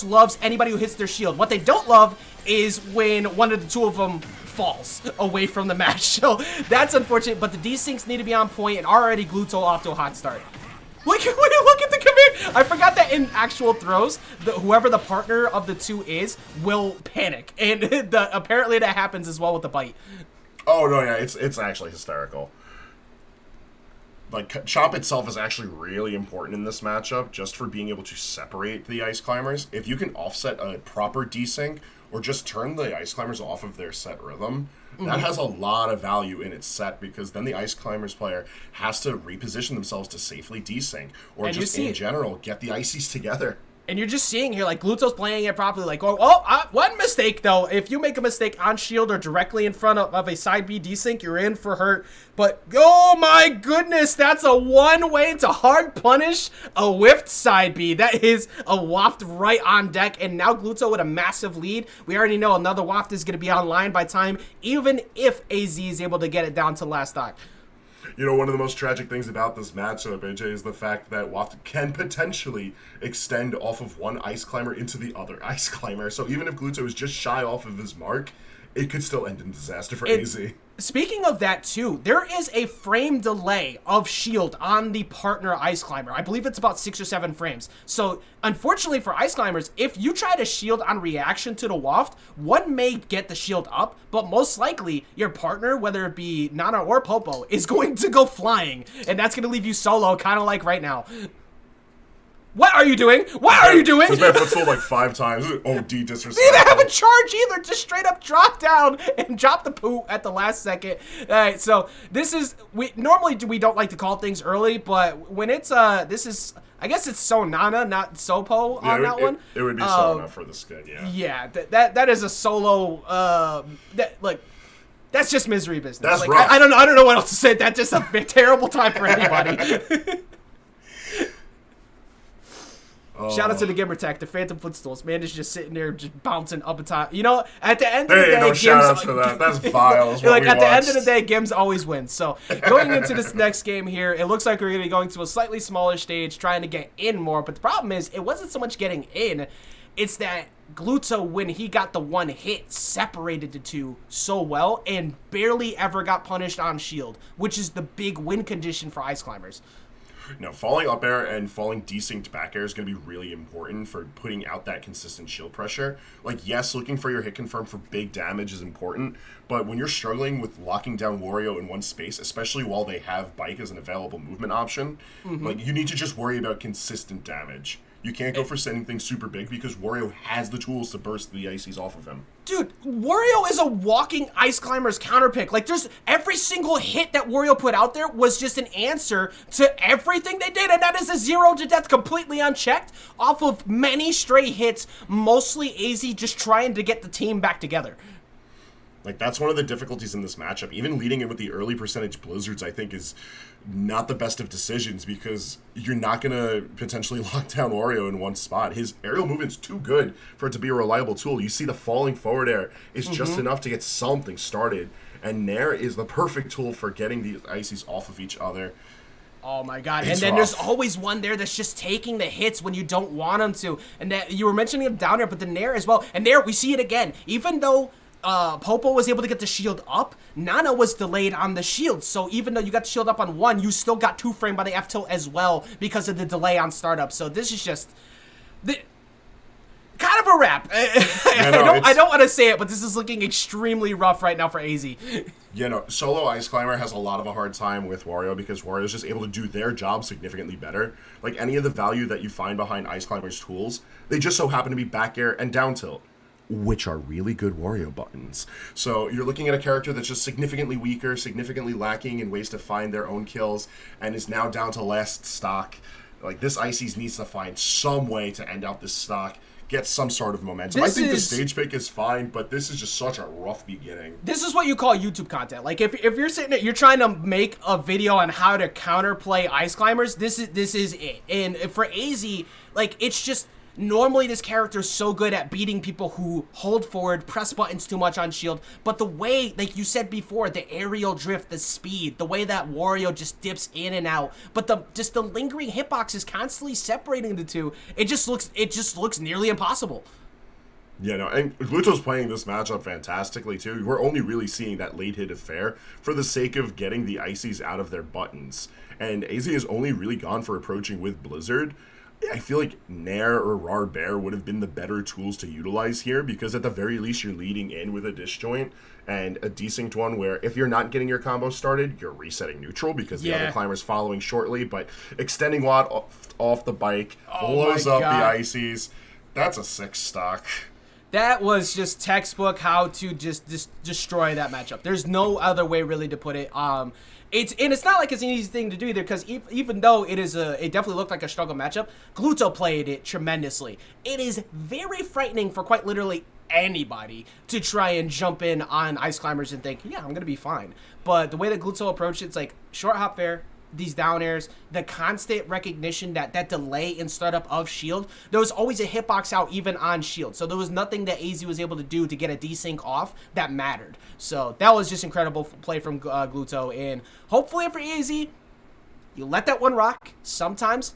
loves anybody who hits their shield. What they don't love is when one of the two of them falls away from the match. So that's unfortunate, but the desyncs need to be on point, and already Gluto off to a hot start. Look at the command. I forgot that in actual throws, whoever the partner of the two is will panic, and apparently that happens as well with the bite. Oh no, yeah, it's actually hysterical. Like, Chomp itself is actually really important in this matchup, just for being able to separate the Ice Climbers. If you can offset a proper desync, or just turn the Ice Climbers off of their set rhythm, that has a lot of value in its set, because then the Ice Climbers player has to reposition themselves to safely desync, or just in general, get the Icies together. And you're just seeing here, like, Gluto's playing it properly. Like, one mistake, though. If you make a mistake on shield or directly in front of a side B desync, you're in for hurt. But, oh my goodness, that's a one way to hard punish a whiffed side B. That is a waft right on deck. And now Gluto with a massive lead. We already know another waft is going to be online by time, even if AZ is able to get it down to last stock. You know, one of the most tragic things about this matchup, AJ, is the fact that Waft can potentially extend off of one Ice Climber into the other Ice Climber. So even if Gluto is just shy off of his mark, it could still end in disaster for AZ. Speaking of that, too, there is a frame delay of shield on the partner Ice Climber. I believe it's about 6 or 7 frames. So, unfortunately for Ice Climbers, if you try to shield on reaction to the waft, one may get the shield up, but most likely your partner, whether it be Nana or Popo, is going to go flying, and that's going to leave you solo, kind of like right now. What are you doing? What are you doing? This man footstool like 5 times. OD disrespectful. He didn't have a charge either. Just straight up drop down and drop the poo at the last second. All right, so this is, we don't like to call things early, but when it's this is, I guess it's Sonana, not Sopo on that one. It would be Sona for the skin, yeah. Yeah, that is a solo. That's just misery business. That's like, rough. I don't know what else to say. That's just a terrible time for anybody. Shout out to the Gamer Tech, the Phantom Footstools. Man is just sitting there, just bouncing up and top. You know, at the end of the day, no shout outs for that. That's vile. At the end of the day, Gims always wins. So going into this next game here, it looks like we're going to be going to a slightly smaller stage, trying to get in more. But the problem is, it wasn't so much getting in. It's that Gluto, when he got the one hit, separated the two so well and barely ever got punished on shield, which is the big win condition for Ice Climbers. No, falling up air and falling desynced back air is going to be really important for putting out that consistent shield pressure. Like, yes, looking for your hit confirm for big damage is important, but when you're struggling with locking down Wario in one space, especially while they have Bike as an available movement option, like, you need to just worry about consistent damage. You can't go for anything super big because Wario has the tools to burst the Icies off of him. Dude, Wario is a walking Ice Climber's counterpick. Like, there's every single hit that Wario put out there was just an answer to everything they did, and that is a 0 to death completely unchecked off of many stray hits, mostly AZ just trying to get the team back together. Like, that's one of the difficulties in this matchup. Even leading it with the early percentage blizzards, I think, is not the best of decisions, because you're not going to potentially lock down Wario in one spot. His aerial movement's too good for it to be a reliable tool. You see the falling forward air is just enough to get something started, and Nair is the perfect tool for getting these Icies off of each other. Oh my god, and then there's always one there that's just taking the hits when you don't want them to. And that, you were mentioning him down there, but the Nair as well. And Nair, we see it again. Even though Popo was able to get the shield up, Nana was delayed on the shield. So even though you got the shield up on one, you still got 2 frame by the F-tilt as well because of the delay on startup. So this is just kind of a wrap. I don't want to say it, but this is looking extremely rough right now for AZ. You know, solo Ice Climber has a lot of a hard time with Wario because Wario is just able to do their job significantly better. Like, any of the value that you find behind Ice Climber's tools, they just so happen to be back air and down tilt, which are really good Wario buttons. So you're looking at a character that's just significantly weaker, significantly lacking in ways to find their own kills, and is now down to last stock. Like, this Icies needs to find some way to end out this stock, get some sort of momentum. I think the stage pick is fine, but this is just such a rough beginning. This is what you call YouTube content. Like, if you're sitting there, you're trying to make a video on how to counterplay Ice Climbers, this is it. And for AZ, like, it's just, Normally, this character is so good at beating people who hold forward, press buttons too much on shield, but the way, like you said before, the aerial drift, the speed, the way that Wario just dips in and out, but the lingering hitbox is constantly separating the two. It just looks nearly impossible. Yeah, no, and Gluto's playing this matchup fantastically, too. We're only really seeing that late hit affair for the sake of getting the Ices out of their buttons. And AZ has only really gone for approaching with Blizzard. I feel like Nair or Rar Bear would have been the better tools to utilize here, because at the very least you're leading in with a disjoint, and a decent one where if you're not getting your combo started, you're resetting neutral because the other climber's following shortly, but extending Watt off the bike, blows up the Ices. That's a 6 stock. That was just textbook how to just destroy that matchup. There's no other way really to put it. It's not like it's an easy thing to do either, because even though it definitely looked like a struggle matchup, Gluto played it tremendously. It is very frightening for quite literally anybody to try and jump in on Ice Climbers and think, yeah, I'm gonna be fine. But the way that Gluto approached it's like short hop fair, these down airs, the constant recognition that delay in startup of shield, there was always a hitbox out even on shield. So there was nothing that AZ was able to do to get a desync off that mattered. So that was just incredible play from Gluto. And hopefully for AZ, you let that one rock. Sometimes